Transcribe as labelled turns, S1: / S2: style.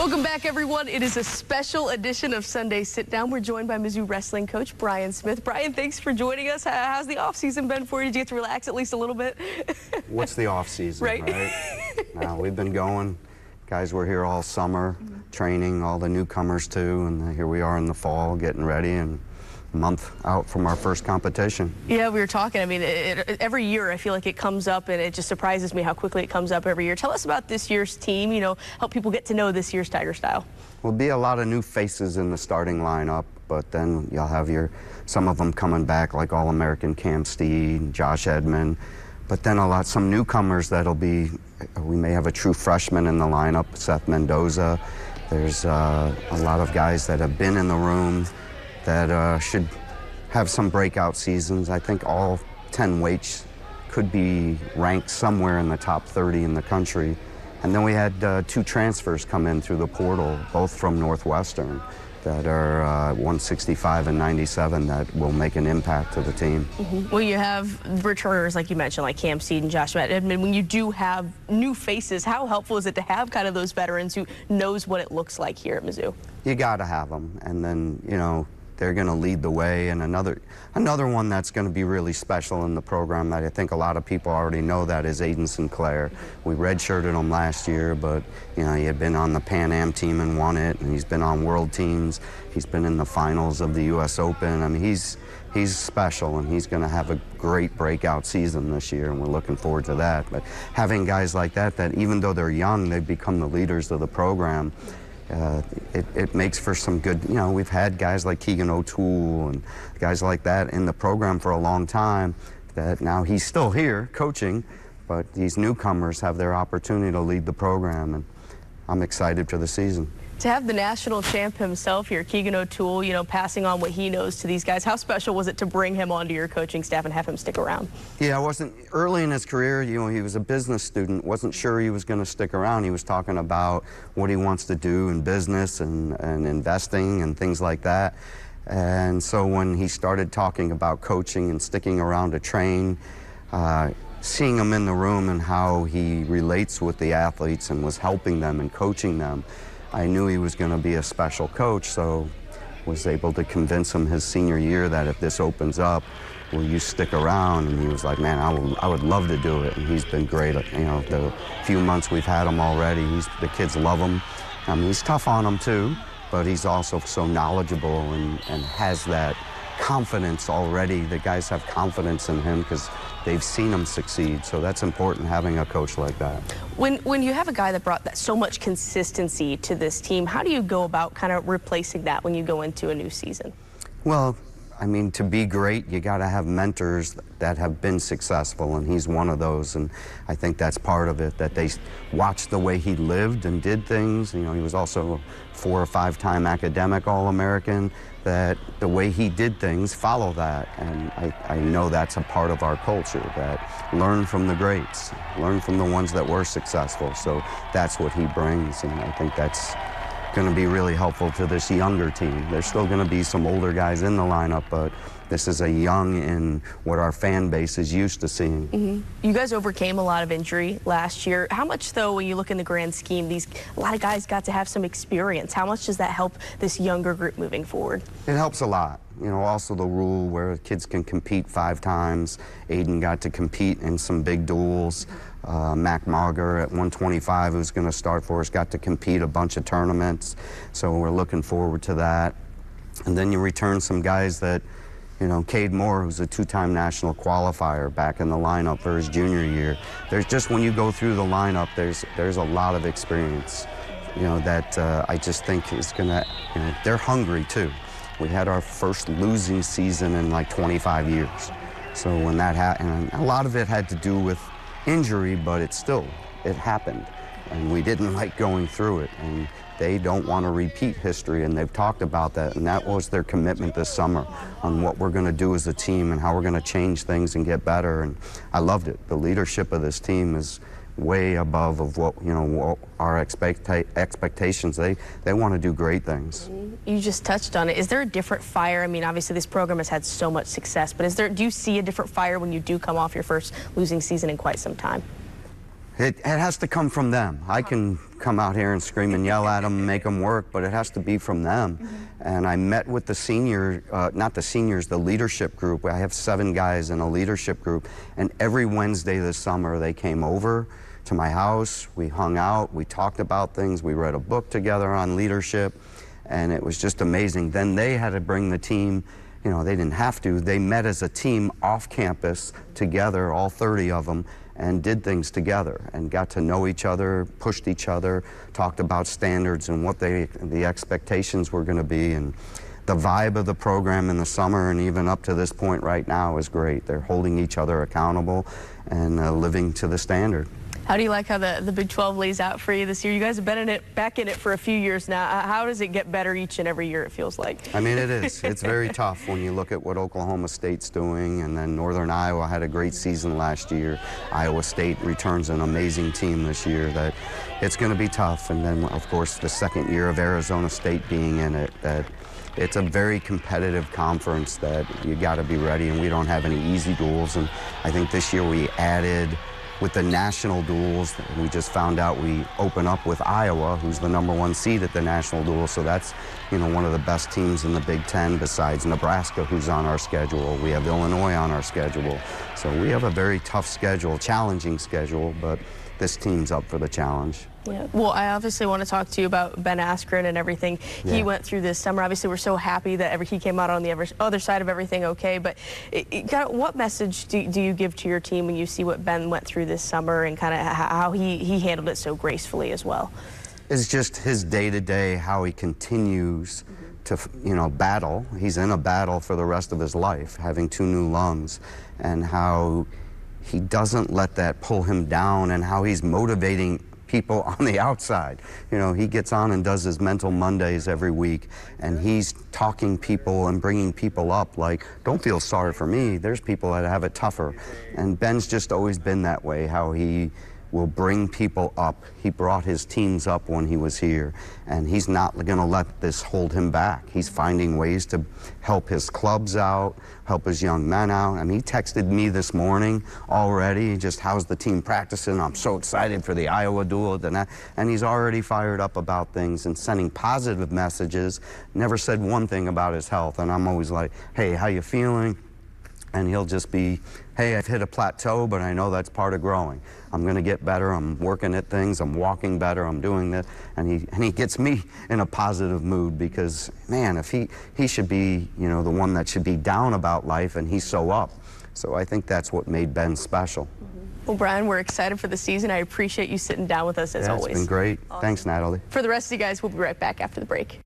S1: Welcome back, everyone. It is a special edition of Sunday Sit Down. We're joined by Mizzou wrestling coach Brian Smith. Brian, thanks for joining us. How's the off-season been for you? Did you get to relax at least a little bit?
S2: What's the off-season, right? Now, we've been going. Guys were here all summer, training, all the newcomers too, and here we are in the fall getting ready and a month out from our first competition.
S1: Yeah, we were talking. I mean, every year I feel like it comes up, and it just surprises me how quickly it comes up every year. Tell us about this year's team, help people get to know this year's Tiger Style.
S2: Will be a lot of new faces in the starting lineup, but then you'll have some of them coming back, like All-American Cam Steed, Josh Edmond, but then some newcomers that'll be, we may have a true freshman in the lineup, Seth Mendoza. There's a lot of guys that have been in the room that should have some breakout seasons. I think all 10 weights could be ranked somewhere in the top 30 in the country. And then we had 2 transfers come in through the portal, both from Northwestern, that are 165 and 97 that will make an impact to the team.
S1: Well, you have returners, like you mentioned, like Cam Steed and Josh Edmond. When you do have new faces, how helpful is it to have kind of those veterans who knows what it looks like here at Mizzou? You
S2: got to have them, and then, they're going to lead the way. And another one that's going to be really special in the program that I think a lot of people already know that is Aiden Sinclair. We redshirted him last year, but he had been on the Pan Am team and won it, and he's been on world teams. He's been in the finals of the U.S. Open. I mean, he's special, and he's going to have a great breakout season this year, and we're looking forward to that. But having guys like that even though they're young, they've become the leaders of the program. It makes for some good, we've had guys like Keegan O'Toole and guys like that in the program for a long time that now he's still here coaching, but these newcomers have their opportunity to lead the program, and I'm excited for the season.
S1: To have the national champ himself here, Keegan O'Toole, passing on what he knows to these guys, how special was it to bring him onto your coaching staff and have him stick around?
S2: Yeah, early in his career, he was a business student, wasn't sure he was going to stick around. He was talking about what he wants to do in business and investing and things like that. And so when he started talking about coaching and sticking around to train, seeing him in the room and how he relates with the athletes and was helping them and coaching them, I knew he was going to be a special coach, so was able to convince him his senior year that if this opens up, will you stick around? And he was like, man, I would love to do it. And he's been great. The few months we've had him already, the kids love him. I mean, he's tough on them too, but he's also so knowledgeable and has that confidence already. The guys have confidence in him because they've seen him succeed, so that's important, having a coach like that.
S1: When you have a guy that brought so much consistency to this team, how do you go about kind of replacing that when you go into a new season?
S2: Well, I mean, to be great, you got to have mentors that have been successful, and he's one of those, and I think that's part of it, that they watched the way he lived and did things. He was also a 4- or 5-time academic All-American, that the way he did things, follow that, and I know that's a part of our culture, that learn from the greats, learn from the ones that were successful, so that's what he brings, and I think that's going to be really helpful to this younger team. There's still going to be some older guys in the lineup, but this is a young in what our fan base is used to seeing.
S1: You guys overcame a lot of injury last year. How much, though, when you look in the grand scheme, a lot of guys got to have some experience. How much does that help this younger group moving forward?
S2: It helps a lot. Also the rule where kids can compete 5 times. Aiden got to compete in some big duels. Mac Mauger at 125, who's going to start for us, got to compete a bunch of tournaments. So we're looking forward to that. And then you return some guys that, Cade Moore, who's a 2-time national qualifier, back in the lineup for his junior year. There's just, when you go through the lineup, there's a lot of experience, that I just think is going to, they're hungry too. We had our first losing season in like 25 years. So when that happened, a lot of it had to do with injury, but it happened. And we didn't like going through it. And they don't want to repeat history, and they've talked about that. And that was their commitment this summer on what we're going to do as a team and how we're going to change things and get better. And I loved it. The leadership of this team is way above of what our expectations. They want to do great things.
S1: You just touched on it. Is there a different fire? I mean, obviously this program has had so much success, but do you see a different fire when you do come off your first losing season in quite some time?
S2: It has to come from them. I can come out here and scream and yell at them and make them work, but it has to be from them. And I met with the the leadership group. I have 7 guys in a leadership group, and every Wednesday this summer they came over to my house, we hung out, we talked about things, we read a book together on leadership, and it was just amazing. Then they had to bring the team. You know, they didn't have to. They met as a team off campus together, all 30 of them, and did things together and got to know each other, pushed each other, talked about standards and what the expectations were going to be. And the vibe of the program in the summer and even up to this point right now is great. They're holding each other accountable and living to the standard.
S1: How do you like how the Big 12 lays out for you this year? You guys have been back in it for a few years now. How does it get better each and every year, it feels like?
S2: I mean, it is. It's very tough when you look at what Oklahoma State's doing, and then Northern Iowa had a great season last year. Iowa State returns an amazing team this year. That it's going to be tough. And then, of course, the second year of Arizona State being in it, that it's a very competitive conference that you got to be ready, and we don't have any easy duels. And I think this year we added, with the national duels, we just found out we open up with Iowa, who's the #1 seed at the national duel. So that's, you know, one of the best teams in the Big Ten besides Nebraska, who's on our schedule. We have Illinois on our schedule. So we have a very tough schedule, challenging schedule, but this team's up for the challenge.
S1: Yeah. Well, I obviously want to talk to you about Ben Askren and everything he went through this summer. Obviously, we're so happy that he came out on the other side of everything okay. But what message do you give to your team when you see what Ben went through this summer and kind of how he handled it so gracefully as well?
S2: It's just his day-to-day, how he continues to, you know, battle. He's in a battle for the rest of his life, having 2 new lungs, and how he doesn't let that pull him down, and how he's motivating people on the outside. You know, he gets on and does his mental Mondays every week, and he's talking people and bringing people up like, don't feel sorry for me, there's people that have it tougher. And Ben's just always been that way, how he will bring people up. He brought his teams up when he was here, and he's not going to let this hold him back. He's finding ways to help his clubs out, help his young men out. I mean, he texted me this morning already, just how's the team practicing? I'm so excited for the Iowa duel. And he's already fired up about things and sending positive messages. Never said one thing about his health, and I'm always like, hey, how you feeling? And he'll just be, hey, I've hit a plateau, but I know that's part of growing. I'm going to get better. I'm working at things. I'm walking better. I'm doing this. And he gets me in a positive mood because, man, if he should be, you know, the one that should be down about life, and he's so up. So I think that's what made Ben special.
S1: Well, Brian, we're excited for the season. I appreciate you sitting down with us as always.
S2: It's been great. Awesome. Thanks, Natalie.
S1: For the rest of you guys, we'll be right back after the break.